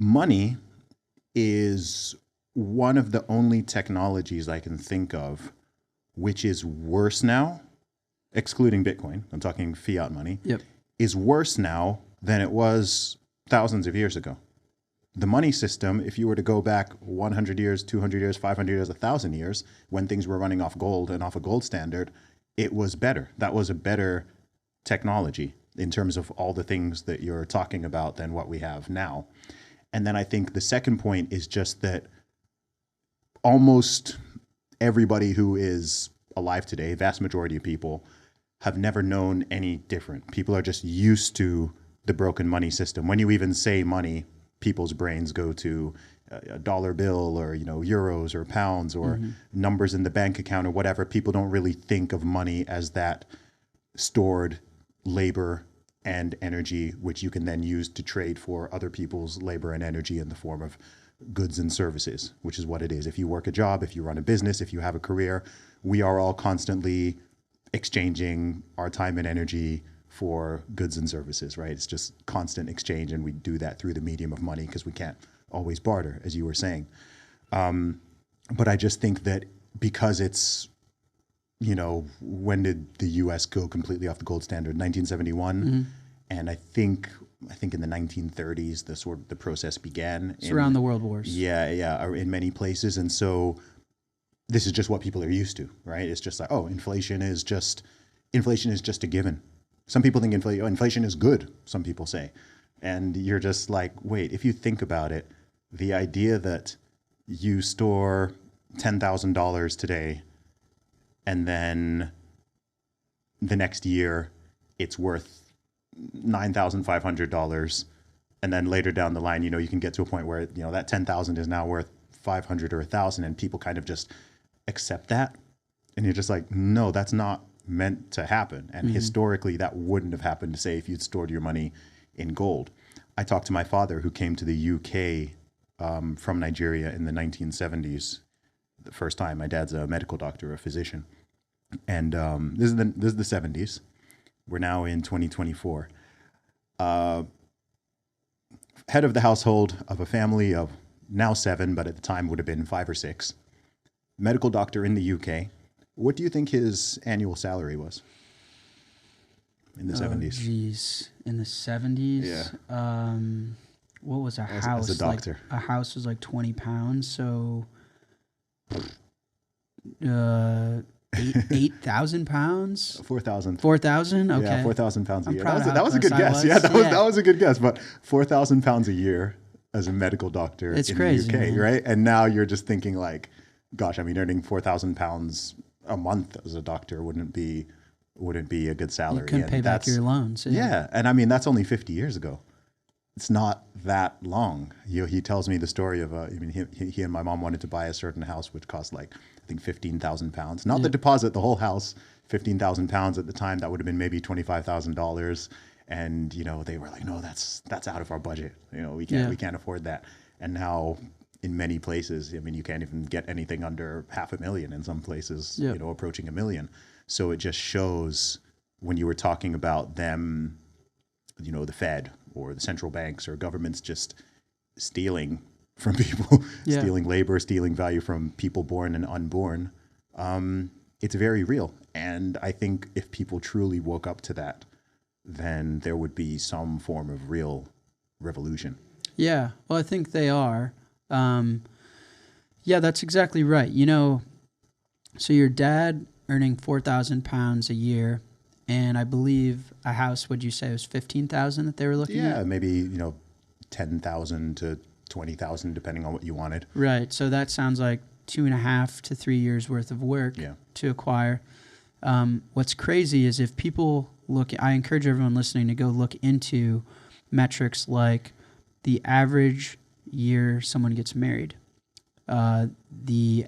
Money is one of the only technologies I can think of which is worse now, excluding Bitcoin, I'm talking fiat money, Yep. is worse now than it was thousands of years ago. The money system, if you were to go back 100 years, 200 years, 500 years, 1,000 years, when things were running off gold and off a gold standard, it was better. That was a better technology in terms of all the things that you're talking about than what we have now. And then I think the second point is just that almost everybody who is alive today, vast majority of people, have never known any different. People are just used to the broken money system. When you even say money, people's brains go to a dollar bill or, euros or pounds or numbers in the bank account or whatever. People don't really think of money as that stored labor and energy, which you can then use to trade for other people's labor and energy in the form of goods and services, which is what it is. If you work a job, if you run a business, if you have a career, we are all constantly exchanging our time and energy for goods and services, right? It's just constant exchange, and we do that through the medium of money because we can't always barter, as you were saying. But I just think that because it's, when did the U.S. go completely off the gold standard? 1971, and I think in the 1930s the process began. It's around the World Wars. Yeah, or in many places, and so this is just what people are used to, right? It's just like, inflation is just a given. Some people think inflation is good, some people say. And you're just like, wait, if you think about it, the idea that you store $10,000 today and then the next year it's worth $9,500, and then later down the line, you can get to a point where, that 10,000 is now worth 500 or 1,000, and people kind of just accept that. And you're just like, no, that's not meant to happen. And historically, that wouldn't have happened, say, if you'd stored your money in gold. I talked to my father, who came to the UK from Nigeria in the 1970s. The first time. My dad's a medical doctor, a physician. And this is the 70s. We're now in 2024. Head of the household of a family of now 7, but at the time would have been 5 or 6. Medical doctor in the UK. What do you think his annual salary was in the 70s? Geez, in the 70s? Yeah. What was a house? As a doctor. A house was like 20 pounds, so 8,000 pounds? 4,000. 4,000? Okay. Yeah, 4,000 pounds a year. proud of That how was a good close I guess. was. Yeah, Yeah. that was a good guess. But 4,000 pounds a year as a medical doctor It's in crazy, the UK, man. right? And now you're just thinking like, gosh, earning 4,000 pounds a month as a doctor wouldn't be a good salary. You couldn't And pay back that's- your loans. Yeah, and that's only 50 years ago. It's not that long. He tells me the story of he and my mom wanted to buy a certain house which cost like I think 15,000 pounds. Not the deposit, the whole house, 15,000 pounds at the time. That would have been maybe $25,000. And they were like, no, that's out of our budget. We can't afford that. And now in many places, you can't even get anything under $500,000 in some places. Approaching $1 million. So it just shows when you were talking about them, the Fed or the central banks or governments just stealing from people, stealing labor, stealing value from people born and unborn. It's very real. And I think if people truly woke up to that, then there would be some form of real revolution. Yeah, well, I think they are. Yeah, that's exactly right. So your dad earning 4,000 pounds a year, and I believe a house, would you say it was 15,000 that they were looking at? Yeah, maybe 10,000 to 20,000, depending on what you wanted. Right. So that sounds like 2.5 to 3 years worth of work to acquire. What's crazy is if people look, I encourage everyone listening to go look into metrics like the average year someone gets married, the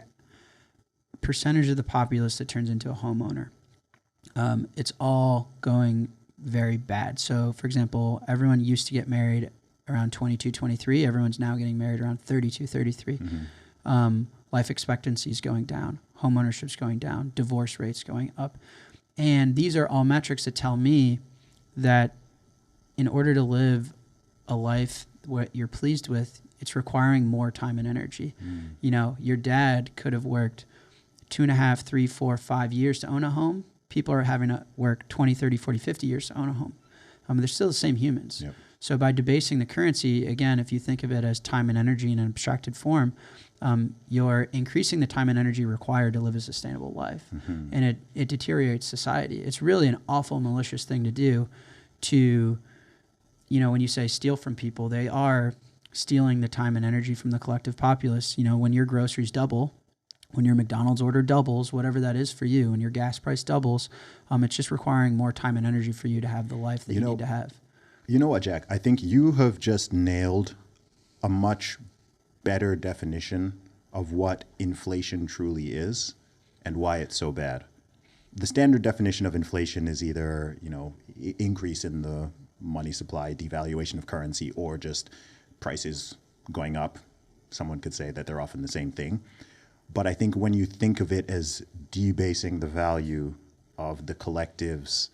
percentage of the populace that turns into a homeowner. It's all going very bad. So, for example, everyone used to get married around 22, 23. Everyone's now getting married around 32, 33. Life expectancy is going down. Home ownership is going down. Divorce rates going up. And these are all metrics that tell me that in order to live a life what you're pleased with, it's requiring more time and energy. You know, your dad could have worked 2.5, 3, 4, 5 years to own a home. People are having to work 20, 30, 40, 50 years to own a home. They're still the same humans. Yep. So by debasing the currency, again, if you think of it as time and energy in an abstracted form, you're increasing the time and energy required to live a sustainable life. And it deteriorates society. It's really an awful, malicious thing to do to, you know, when you say steal from people, they are stealing the time and energy from the collective populace. You know, when your groceries double, when your McDonald's order doubles, whatever that is for you, and your gas price doubles, it's just requiring more time and energy for you to have the life that you need to have. You know what, Jack? I think you have just nailed a much better definition of what inflation truly is and why it's so bad. The standard definition of inflation is either, you know, increase in the money supply, devaluation of currency, or just prices going up. Someone could say that they're often the same thing. But I think when you think of it as debasing the value of the collective's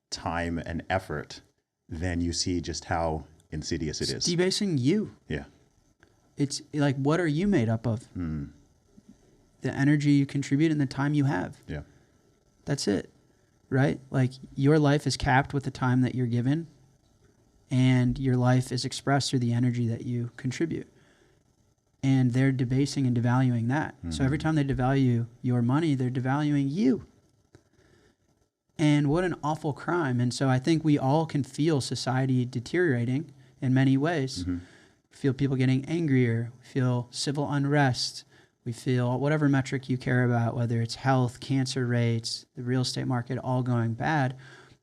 time and effort, then you see just how insidious it is. Debasing you. Yeah. It's like, what are you made up of? The energy you contribute and the time you have. Yeah. That's it, right? Like, your life is capped with the time that you're given, and your life is expressed through the energy that you contribute. And they're debasing and devaluing that. So every time they devalue your money, they're devaluing you. And what an awful crime. And so I think we all can feel society deteriorating in many ways. We feel people getting angrier. We feel civil unrest. We feel whatever metric you care about, whether it's health, cancer rates, the real estate market, all going bad.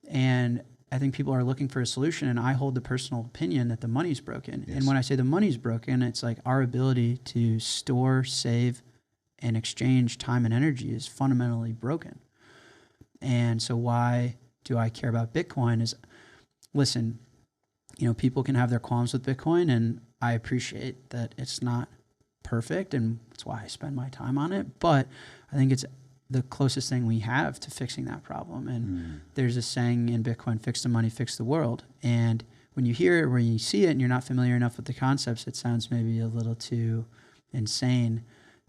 And I think people are looking for a solution, and I hold the personal opinion that the money's broken. Yes. And when I say the money's broken, it's like our ability to store, save, and exchange time and energy is fundamentally broken. And so why do I care about Bitcoin is, listen, you know, people can have their qualms with Bitcoin, and I appreciate that it's not perfect, and that's why I spend my time on it. But I think it's the closest thing we have to fixing that problem. And there's a saying in Bitcoin, fix the money, fix the world. And when you hear it, when you see it, and you're not familiar enough with the concepts, it sounds maybe a little too insane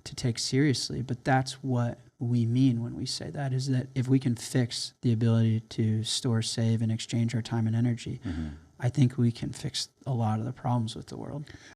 to take seriously. But that's what we mean when we say that, is that if we can fix the ability to store, save, and exchange our time and energy, I think we can fix a lot of the problems with the world.